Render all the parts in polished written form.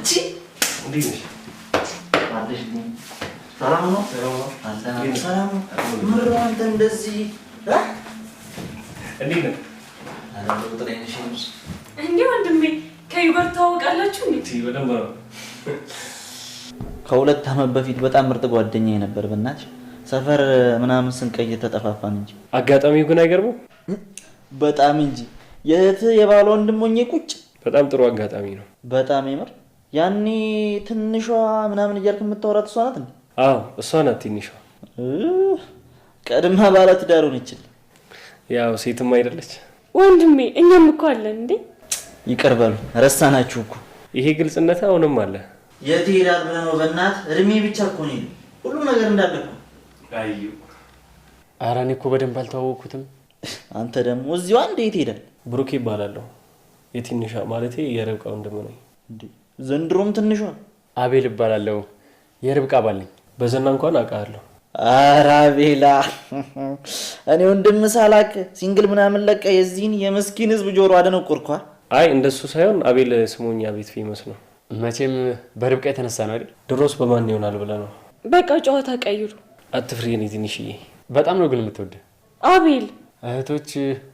አንቺ እንዴት ነሽ? አለሽ ግን ሰላም ነው? ሰላም ነው። ምነው አንተ እንደዚህ እንዴት ነህ? አረ ቁጥር አይነሽ እንዴ ወንድሜ ከዩበር ታወቃላችሁ እንዴ? በደንብ ነው። ከሁለት ዓመት በፊት በጣም ምርጥ ጓደኛዬ ነበር። በእናትሽ ሰፈር ምናምን ስንቀይ ተጠፋፋን እንጂ አጋጣሚው ግን አይገርምም? በጣም እንጂ የእህት የባለ ወንድሞኜ ቁጭ በጣም ጥሩ አጋጣሚ ነው። በጣም ይመር ያኔ ትንሿ ምናምን እያልክ የምታወራት እሷ ናት እንዴ? አዎ እሷ ናት ትንሿ። ቀድማ ባለ ትዳር ሆነች። ያው ሴትም አይደለች ወንድሜ። እኛም እኮ አለን እንዴ። ይቅር በሉ ረሳናችሁ እኮ። ይሄ ግልጽነት አሁንም አለ። የት ይሄዳል ብለህ ነው? በእናትህ እድሜ ብቻ እኮ ነው ሁሉም ነገር እንዳለ እኮ። አዩ ኧረ እኔ እኮ በደንብ አልተዋወቅኩትም። አንተ ደግሞ እዚሁ አንዴ የት ሄዳል? ብሩክ ይባላለሁ። የትንሿ ማለቴ የርብቃ ወንድም ነኝ። እንዴ ዘንድሮም ትንሿ? አቤል እባላለሁ። የርብቃ ባል ነኝ። በዘና እንኳን አውቃለሁ። ኧረ አቤላ እኔ ወንድም ሳላቅ ሲንግል ምናምን ለቀ የዚህን የመስኪን ህዝብ ጆሮ አደነቆርኳ። አይ እንደሱ ሳይሆን አቤል ስሙኛ ቤት ፌመስ ነው። መቼም በርብቃ የተነሳ ነው አይደል? ድሮስ በማን ይሆናል ብለህ ነው? በቃ ጨዋታ ቀይሩ። አትፍሪ። እኔ ትንሽዬ በጣም ነው ግን የምትወደ አቤል። እህቶች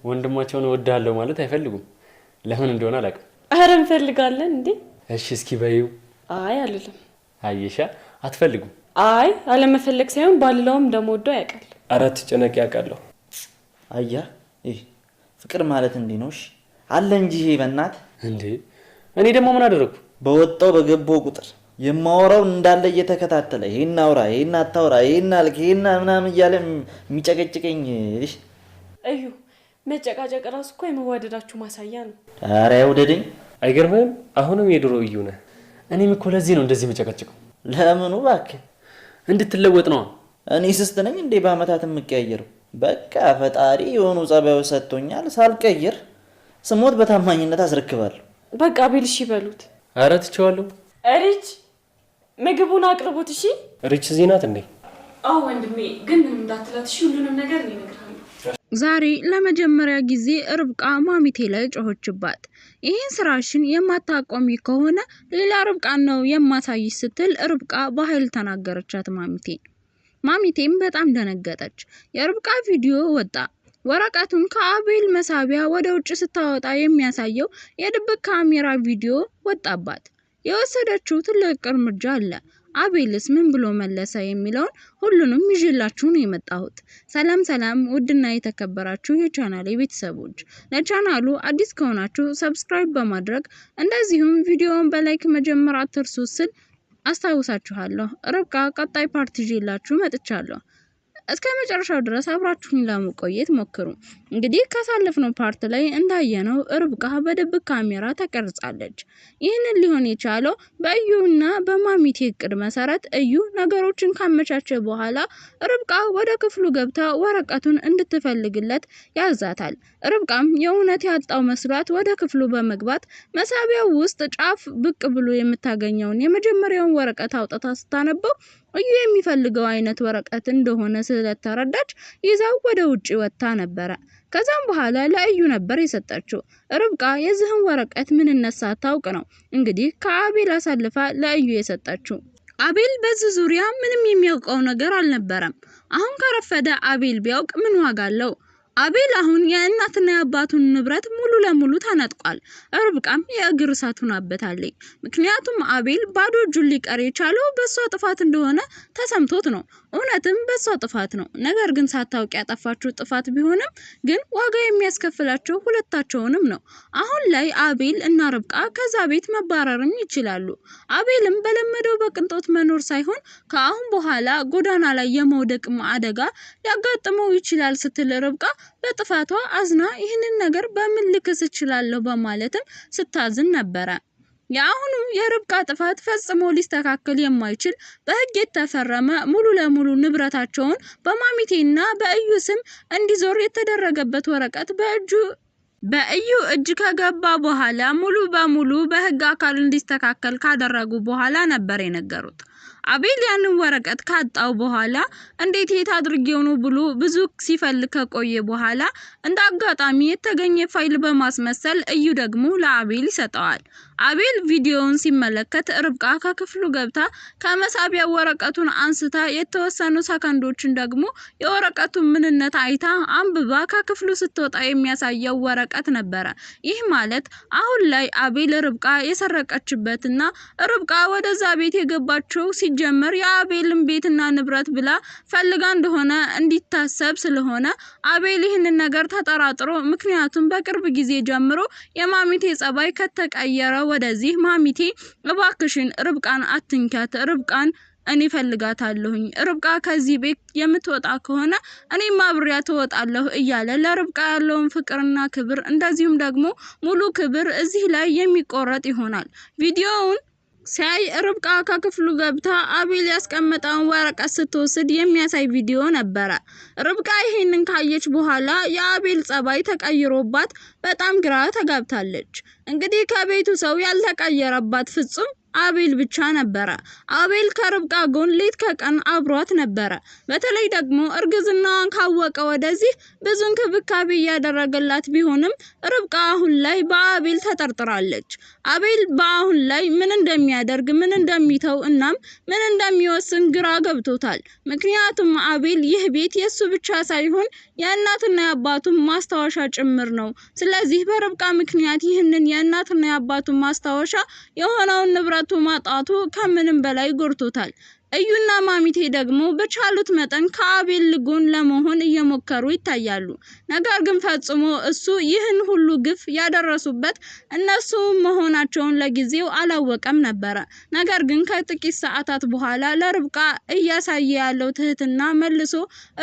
ወንድማቸውን እወድሃለሁ ማለት አይፈልጉም። ለምን እንደሆነ አላውቅም። ኧረ እንፈልጋለን እንዴ። እሺ እስኪ በይው። አይ አልልም። አየሻ አትፈልጉም። አይ አለመፈለግ ሳይሆን ባልለውም እንደምወደው ያውቃል። አራት ጨነቅ ያውቃለሁ። አያ ፍቅር ማለት እንዲህ ነው። እሺ አለ እንጂ ይሄ በእናት እንዴ። እኔ ደግሞ ምን አደረኩ? በወጣው በገባው ቁጥር የማወራው እንዳለ እየተከታተለ ይሄን አውራ፣ ይሄን አታውራ፣ ይሄን አልክ፣ ይሄን ምናምን እያለ የሚጨቀጭቀኝ። እሺ እዩ መጨቃጨቅ ራሱ እኮ የመዋደዳችሁ ማሳያ ነው። ኧረ ያውደደኝ። አይገርምህም? አሁንም የድሮ እዩ ነህ። እኔም እኮ ለዚህ ነው እንደዚህ የምጨቀጭቀው። ለምኑ እባክህ? እንድትለወጥ ነው። እኔ ስስት ነኝ እንዴ በአመታት የምቀያየረው? በቃ ፈጣሪ የሆኑ ጸባዩ ሰጥቶኛል። ሳልቀይር ስሞት በታማኝነት አስረክባለሁ። በቃ አቤል እሺ በሉት። ኧረ ትቼዋለሁ። ሪች ምግቡን አቅርቡት። እሺ ሪች እዚህ ናት እንዴ? አዎ ወንድሜ፣ ግን ምንም እንዳትላት እሺ። ሁሉንም ነገር እኔ እነግርሃለሁ። ዛሬ ለመጀመሪያ ጊዜ ርብቃ ማሚቴ ላይ ጮኸችባት። ይህን ስራሽን የማታቆሚ ከሆነ ሌላ ርብቃን ነው የማሳይሽ ስትል ርብቃ በኃይል ተናገረቻት ማሚቴም በጣም ደነገጠች። የርብቃ ቪዲዮ ወጣ። ወረቀቱን ከአቤል መሳቢያ ወደ ውጭ ስታወጣ የሚያሳየው የድብቅ ካሜራ ቪዲዮ ወጣባት። የወሰደችው ትልቅ እርምጃ አለ። አቤልስ ምን ብሎ መለሰ የሚለውን ሁሉንም ይዤላችሁ ነው የመጣሁት። ሰላም ውድና የተከበራችሁ የቻናሌ ቤተሰቦች፣ ለቻናሉ አዲስ ከሆናችሁ ሰብስክራይብ በማድረግ እንደዚሁም ቪዲዮውን በላይክ መጀመር አትርሱ ስል አስታውሳችኋለሁ። ርብቃ ቀጣይ ፓርት ይዤላችሁ መጥቻለሁ። እስከ መጨረሻው ድረስ አብራችሁን ለመቆየት ሞክሩ። እንግዲህ ካሳለፍነው ፓርት ላይ እንዳየነው ርብቃ በድብቅ ካሜራ ተቀርጻለች። ይህንን ሊሆን የቻለው በእዩና በማሚቴ እቅድ መሰረት እዩ ነገሮችን ካመቻቸ በኋላ ርብቃ ወደ ክፍሉ ገብታ ወረቀቱን እንድትፈልግለት ያዛታል። ርብቃም የእውነት ያጣው መስሏት ወደ ክፍሉ በመግባት መሳቢያው ውስጥ ጫፍ ብቅ ብሎ የምታገኘውን የመጀመሪያውን ወረቀት አውጥታ ስታነበው እዩ የሚፈልገው አይነት ወረቀት እንደሆነ ስለተረዳች ይዛው ወደ ውጪ ወጣ ነበር። ከዛም በኋላ ለእዩ ነበር የሰጠችው። ርብቃ የዚህን ወረቀት ምንነት ሳታውቅ ነው እንግዲህ ከአቤል አሳልፋ ለእዩ የሰጠችው። አቤል በዚህ ዙሪያ ምንም የሚያውቀው ነገር አልነበረም። አሁን ከረፈደ አቤል ቢያውቅ ምን ዋጋ አለው? አቤል አሁን የእናትና የአባቱን ንብረት ሙሉ ለሙሉ ተነጥቋል። ርብቃም የእግር እሳት ሆናበታለች። ምክንያቱም አቤል ባዶ እጁን ሊቀር የቻለው በሷ ጥፋት እንደሆነ ተሰምቶት ነው። እውነትም በሷ ጥፋት ነው። ነገር ግን ሳታውቅ ያጠፋችው ጥፋት ቢሆንም ግን ዋጋ የሚያስከፍላቸው ሁለታቸውንም ነው። አሁን ላይ አቤል እና ርብቃ ከዛ ቤት መባረርም ይችላሉ። አቤልም በለመደው በቅንጦት መኖር ሳይሆን ከአሁን በኋላ ጎዳና ላይ የመውደቅ አደጋ ሊያጋጥመው ይችላል ስትል ርብቃ በጥፋቷ አዝና ይህንን ነገር በምን ልክስ እችላለሁ በማለትም ስታዝን ነበረ። የአሁኑ የርብቃ ጥፋት ፈጽሞ ሊስተካከል የማይችል በህግ የተፈረመ ሙሉ ለሙሉ ንብረታቸውን በማሚቴና በእዩ ስም እንዲዞር የተደረገበት ወረቀት በእዩ እጅ ከገባ በኋላ ሙሉ በሙሉ በህግ አካል እንዲስተካከል ካደረጉ በኋላ ነበር የነገሩት። አቤል ያንን ወረቀት ካጣው በኋላ እንዴት የት አድርጌው ነው ብሎ ብዙ ሲፈልግ ከቆየ በኋላ እንደ አጋጣሚ የተገኘ ፋይል በማስመሰል እዩ ደግሞ ለአቤል ይሰጠዋል። አቤል ቪዲዮውን ሲመለከት ርብቃ ከክፍሉ ገብታ ከመሳቢያ ወረቀቱን አንስታ የተወሰኑ ሰከንዶችን ደግሞ የወረቀቱን ምንነት አይታ አንብባ ከክፍሉ ስትወጣ የሚያሳየው ወረቀት ነበረ። ይህ ማለት አሁን ላይ አቤል ርብቃ የሰረቀችበትና ርብቃ ወደዛ ቤት የገባችው ሲጀመር የአቤልን ቤትና ንብረት ብላ ፈልጋ እንደሆነ እንዲታሰብ ስለሆነ አቤል ይህንን ነገር ተጠራጥሮ ምክንያቱም በቅርብ ጊዜ ጀምሮ የማሚቴ ጸባይ ከተቀየረ ወደዚህ ማሚቴ እባክሽን ርብቃን አትንካት፣ ርብቃን እኔ ፈልጋታለሁኝ፣ ርብቃ ከዚህ ቤት የምትወጣ ከሆነ እኔ ማብሪያ ተወጣለሁ እያለ ለርብቃ ያለውን ፍቅርና ክብር እንደዚሁም ደግሞ ሙሉ ክብር እዚህ ላይ የሚቆረጥ ይሆናል። ቪዲዮውን ሳይ ርብቃ ከክፍሉ ገብታ አቤል ያስቀመጠውን ወረቀት ስትወስድ የሚያሳይ ቪዲዮ ነበረ። ርብቃ ይሄንን ካየች በኋላ የአቤል ጸባይ ተቀይሮባት በጣም ግራ ተጋብታለች። እንግዲህ ከቤቱ ሰው ያልተቀየረባት ፍጹም አቤል ብቻ ነበረ። አቤል ከርብቃ ጎን ሌት ከቀን አብሯት ነበረ። በተለይ ደግሞ እርግዝናዋን ካወቀ ወደዚህ ብዙ እንክብካቤ ያደረገላት ቢሆንም ርብቃ አሁን ላይ በአቤል ተጠርጥራለች። አቤል በአሁን ላይ ምን እንደሚያደርግ ምን እንደሚተው እናም ምን እንደሚወስን ግራ ገብቶታል። ምክንያቱም አቤል ይህ ቤት የሱ ብቻ ሳይሆን የእናትና የአባቱን ማስታወሻ ጭምር ነው። ስለዚህ በርብቃ ምክንያት ይህንን የእናትና የአባቱን ማስታወሻ የሆነውን ንብረቱ ማጣቱ ከምንም በላይ ጎርቶታል። እዩና ማሚቴ ደግሞ በቻሉት መጠን ከአቤል ጎን ለመሆን እየሞከሩ ይታያሉ። ነገር ግን ፈጽሞ እሱ ይህን ሁሉ ግፍ ያደረሱበት እነሱ መሆናቸውን ለጊዜው አላወቀም ነበረ። ነገር ግን ከጥቂት ሰዓታት በኋላ ለርብቃ እያሳየ ያለው ትህትና መልሶ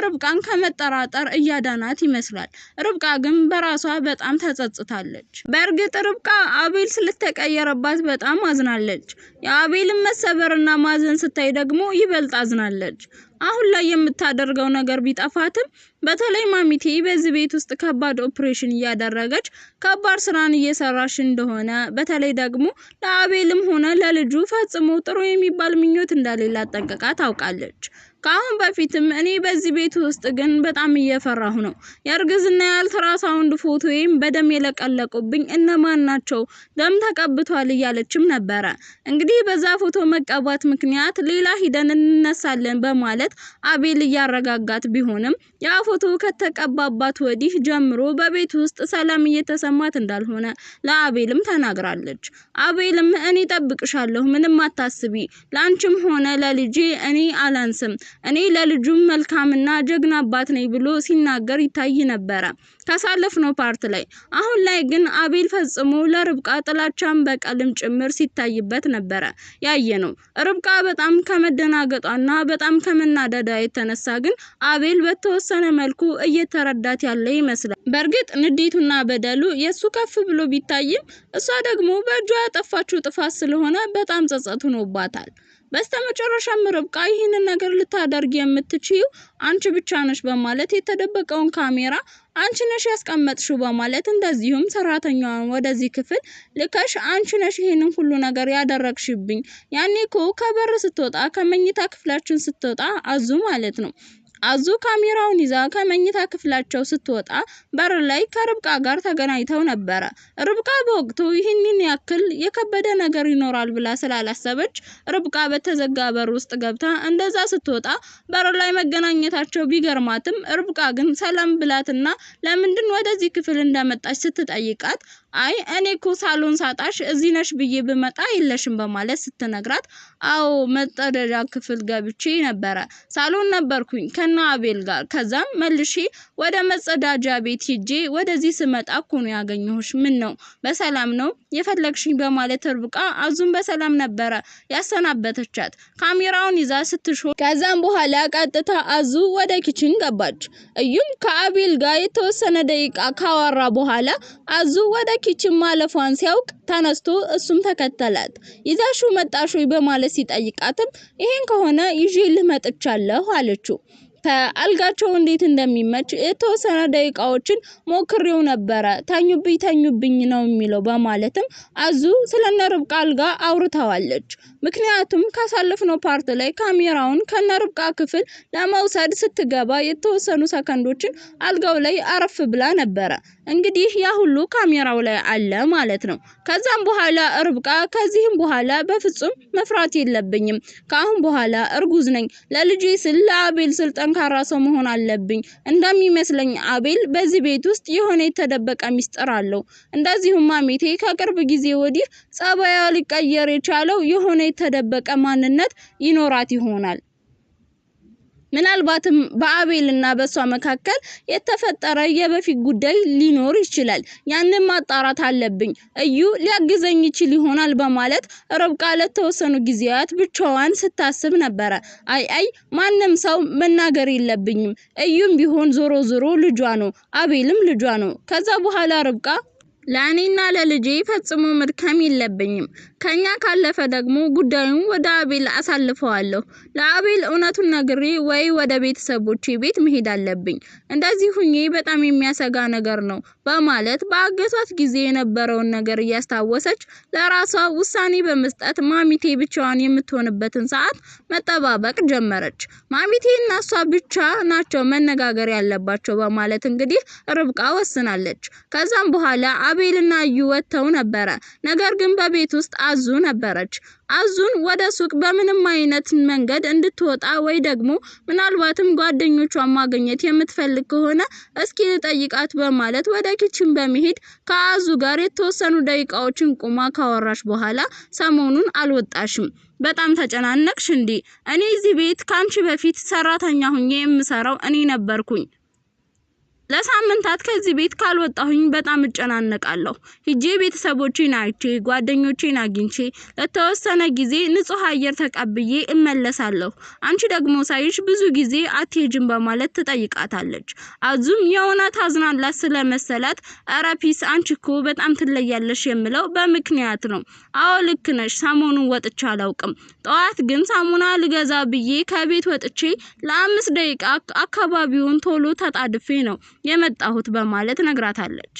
ርብቃን ከመጠራጠር እያዳናት ይመስላል። ርብቃ ግን በራሷ በጣም ተጸጽታለች። በእርግጥ ርብቃ አቤል ስለተቀየረባት በጣም አዝናለች። የአቤልን መሰበርና ማዘን ስታይ ደግሞ ይበልጥ አዝናለች። አሁን ላይ የምታደርገው ነገር ቢጠፋትም በተለይ ማሚቴ በዚህ ቤት ውስጥ ከባድ ኦፕሬሽን እያደረገች ከባድ ስራን እየሰራሽ እንደሆነ በተለይ ደግሞ ለአቤልም ሆነ ለልጁ ፈጽሞ ጥሩ የሚባል ምኞት እንደሌላት ጠንቅቃ ታውቃለች። ካሁን በፊትም እኔ በዚህ ቤት ውስጥ ግን በጣም እየፈራሁ ነው። የእርግዝና የአልትራሳውንድ ፎቶዬም በደም የለቀለቁብኝ እነማን ናቸው? ደም ተቀብቷል እያለችም ነበረ። እንግዲህ በዛ ፎቶ መቀባት ምክንያት ሌላ ሂደን እንነሳለን በማለት አቤል እያረጋጋት ቢሆንም ያ ፎቶ ከተቀባባት ወዲህ ጀምሮ በቤት ውስጥ ሰላም እየተሰማት እንዳልሆነ ለአቤልም ተናግራለች። አቤልም እኔ ጠብቅሻለሁ፣ ምንም አታስቢ፣ ላንቺም ሆነ ለልጄ እኔ አላንስም፣ እኔ ለልጁም መልካምና ጀግና አባት ነኝ ብሎ ሲናገር ይታይ ነበረ ካሳለፍነው ፓርት ላይ። አሁን ላይ ግን አቤል ፈጽሞ ለርብቃ ጥላቻን በቀልም ጭምር ሲታይበት ነበረ ያየነው። ርብቃ በጣም ከመደናገጧና በጣም ከመናደዳ የተነሳ ግን አቤል በተወሰነ መልኩ እየተረዳት ያለ ይመስላል። በእርግጥ ንዴቱና በደሉ የሱ ከፍ ብሎ ቢታይም እሷ ደግሞ በእጇ ያጠፋችው ጥፋት ስለሆነ በጣም ጸጸት ሆኖባታል። በስተመጨረሻም ርብቃ ይህንን ነገር ልታደርግ የምትችይው አንቺ ብቻ ነሽ በማለት የተደበቀውን ካሜራ አንቺ ነሽ ያስቀመጥሽው በማለት እንደዚሁም ሰራተኛዋን ወደዚህ ክፍል ልከሽ አንቺ ነሽ ይሄንን ሁሉ ነገር ያደረግሽብኝ፣ ያኔኮ ከበር ስትወጣ ከመኝታ ክፍላችን ስትወጣ አዙ ማለት ነው አዙ ካሜራውን ይዛ ከመኝታ ክፍላቸው ስትወጣ በር ላይ ከርብቃ ጋር ተገናኝተው ነበረ። ርብቃ በወቅቱ ይህንን ያክል የከበደ ነገር ይኖራል ብላ ስላላሰበች ርብቃ በተዘጋ በር ውስጥ ገብታ እንደዛ ስትወጣ በር ላይ መገናኘታቸው ቢገርማትም ርብቃ ግን ሰላም ብላትና ለምንድን ወደዚህ ክፍል እንደመጣች ስትጠይቃት አይ እኔኮ ሳሎን ሳጣሽ እዚህ ነሽ ብዬ ብመጣ የለሽም በማለት ስትነግራት አዎ መጸዳጃ ክፍል ገብቼ ነበረ፣ ሳሎን ነበርኩኝ ከና አቤል ጋር፣ ከዛም መልሼ ወደ መጸዳጃ ቤት ሄጄ ወደዚህ ስመጣ እኮ ነው ያገኘሁሽ፣ ምን ነው በሰላም ነው የፈለግሽኝ በማለት ርብቃ አዙን በሰላም ነበረ ያሰናበተቻት ካሜራውን ይዛ ስትሾ። ከዛም በኋላ ቀጥታ አዙ ወደ ኪችን ገባች። እዩም ከአቤል ጋር የተወሰነ ደቂቃ ካወራ በኋላ አዙ ወደ ኪችን ማለፏን ሲያውቅ ተነስቶ እሱም ተከተላት። ይዛሽው መጣሽው በማለት ሲጠይቃትም ይሄን ከሆነ ይዤልህ መጥቻለሁ አለችው። ከአልጋቸው እንዴት እንደሚመች የተወሰነ ደቂቃዎችን ሞክሬው ነበረ ተኙብኝ ነው የሚለው በማለትም አዙ ስለነ ርብቃ አልጋ አውርታዋለች። ምክንያቱም ካሳለፍነው ፓርት ላይ ካሜራውን ከነርብቃ ክፍል ለመውሰድ ስትገባ የተወሰኑ ሰከንዶችን አልጋው ላይ አረፍ ብላ ነበረ። እንግዲህ ያ ሁሉ ካሜራው ላይ አለ ማለት ነው። ከዛም በኋላ ርብቃ ከዚህም በኋላ በፍጹም መፍራት የለብኝም፣ ካሁን በኋላ እርጉዝ ነኝ፣ ለልጄ ስል ለአቤል ስል ጠንካራ ሰው መሆን አለብኝ። እንደሚመስለኝ አቤል በዚህ ቤት ውስጥ የሆነ የተደበቀ ሚስጥር አለው። እንደዚሁም ማሚቴ ከቅርብ ጊዜ ወዲህ ጸባያ ሊቀየር የቻለው የሆነ የተደበቀ ማንነት ይኖራት ይሆናል። ምናልባትም በአቤልና በሷ መካከል የተፈጠረ የበፊት ጉዳይ ሊኖር ይችላል። ያንን ማጣራት አለብኝ። እዩ ሊያግዘኝ ይችል ይሆናል በማለት ርብቃ ለተወሰኑ ጊዜያት ብቻዋን ስታስብ ነበረ። አይ ማንም ሰው መናገር የለብኝም። እዩም ቢሆን ዞሮ ልጇ ነው፣ አቤልም ልጇ ነው። ከዛ በኋላ ርብቃ ለእኔና ለልጄ ፈጽሞ መድከም የለብኝም። ከኛ ካለፈ ደግሞ ጉዳዩን ወደ አቤል አሳልፈዋለሁ። ለአቤል እውነቱን ነግሬ ወይ ወደ ቤተሰቦቼ ቤት መሄድ አለብኝ። እንደዚህ ሁኜ በጣም የሚያሰጋ ነገር ነው በማለት በአገቷት ጊዜ የነበረውን ነገር እያስታወሰች ለራሷ ውሳኔ በመስጠት ማሚቴ ብቻዋን የምትሆንበትን ሰዓት መጠባበቅ ጀመረች። ማሚቴና እሷ ብቻ ናቸው መነጋገር ያለባቸው በማለት እንግዲህ ርብቃ ወስናለች። ከዛም በኋላ አቤልና እዩ ወጥተው ነበረ። ነገር ግን በቤት ውስጥ አዙ ነበረች። አዙን ወደ ሱቅ በምንም አይነት መንገድ እንድትወጣ ወይ ደግሞ ምናልባትም ጓደኞቿን ማግኘት የምትፈልግ ከሆነ እስኪ ልጠይቃት በማለት ወደ ኪችን በመሄድ ከአዙ ጋር የተወሰኑ ደቂቃዎችን ቁማ ካወራሽ በኋላ ሰሞኑን አልወጣሽም፣ በጣም ተጨናነቅሽ እንዴ? እኔ እዚህ ቤት ካንቺ በፊት ሰራተኛ ሁኜ የምሰራው እኔ ነበርኩኝ። ለሳምንታት ከዚህ ቤት ካልወጣሁኝ በጣም እጨናነቃለሁ። ሂጄ ቤተሰቦቼን አይቼ ጓደኞቼን አግኝቼ ለተወሰነ ጊዜ ንጹህ አየር ተቀብዬ እመለሳለሁ። አንቺ ደግሞ ሳይሽ ብዙ ጊዜ አትሄጂም በማለት ትጠይቃታለች። አዙም የእውነት አዝናላት ስለመሰላት ኧረ ፒስ አንቺ እኮ በጣም ትለያለሽ የምለው በምክንያት ነው። አዎ ልክ ነሽ፣ ሰሞኑን ወጥቼ አላውቅም። ጠዋት ግን ሳሙና ልገዛ ብዬ ከቤት ወጥቼ ለ5 ደቂቃ አካባቢውን ቶሎ ተጣድፌ ነው የመጣሁት በማለት ነግራታለች።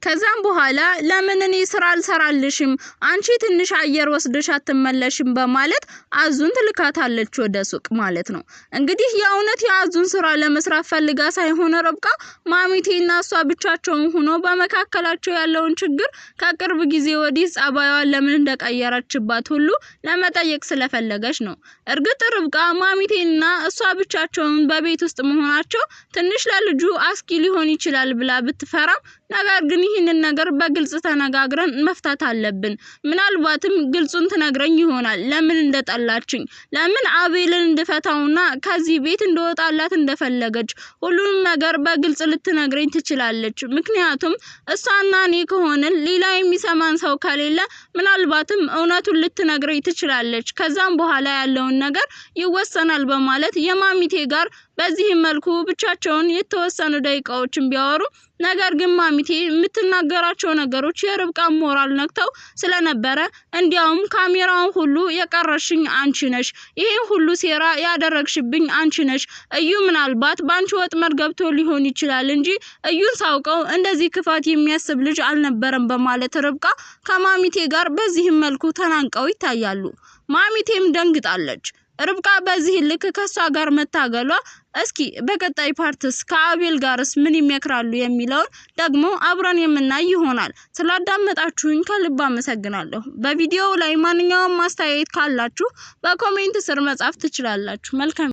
ከዛም በኋላ ለምን እኔ ስራ አልሰራልሽም፣ አንቺ ትንሽ አየር ወስደሽ አትመለሽም በማለት አዙን ትልካታለች ወደ ሱቅ ማለት ነው። እንግዲህ የእውነት የአዙን ስራ ለመስራት ፈልጋ ሳይሆን ርብቃ ማሚቴና እሷ ብቻቸውን ሆኖ በመካከላቸው ያለውን ችግር ከቅርብ ጊዜ ወዲህ ጸባዩን ለምን እንደቀየረችባት ሁሉ ለመጠየቅ ስለፈለገች ነው። እርግጥ ርብቃ ማሚቴና እሷ ብቻቸውን በቤት ውስጥ መሆናቸው ትንሽ ለልጁ አስኪ ሊሆን ይችላል ብላ ብትፈራም ነገር ግን ይህንን ነገር በግልጽ ተነጋግረን መፍታት አለብን። ምናልባትም ግልጹን ትነግረኝ ይሆናል ለምን እንደጠላችኝ፣ ለምን አቤልን እንድፈታውና ከዚህ ቤት እንደወጣላት እንደፈለገች ሁሉንም ነገር በግልጽ ልትነግረኝ ትችላለች። ምክንያቱም እሷና እኔ ከሆነን ሌላ የሚሰማን ሰው ከሌለ ምናልባትም እውነቱን ልትነግረኝ ትችላለች። ከዛም በኋላ ያለውን ነገር ይወሰናል በማለት የማሚቴ ጋር በዚህ መልኩ ብቻቸውን የተወሰኑ ደቂቃዎችን ቢያወሩ ነገር ግን ማሚቴ የምትናገራቸው ነገሮች የርብቃ ሞራል ነክተው ስለነበረ እንዲያውም ካሜራውን ሁሉ የቀረሽኝ አንቺ ነሽ፣ ይሄን ሁሉ ሴራ ያደረግሽብኝ አንቺ ነሽ፣ እዩ ምናልባት ባንቺ ወጥመድ ገብቶ ሊሆን ይችላል እንጂ እዩን ሳውቀው እንደዚህ ክፋት የሚያስብ ልጅ አልነበረም በማለት ርብቃ ከማሚቴ ጋር በዚህ መልኩ ተናንቀው ይታያሉ። ማሚቴም ደንግጣለች። ርብቃ በዚህ ልክ ከሷ ጋር መታገሏ እስኪ በቀጣይ ፓርትስ ከአቤል ጋርስ ምን ይመክራሉ የሚለውን ደግሞ አብረን የምናይ ይሆናል። ስላዳመጣችሁኝ ከልብ አመሰግናለሁ። በቪዲዮው ላይ ማንኛውም ማስተያየት ካላችሁ በኮሜንት ስር መጻፍ ትችላላችሁ። መልካም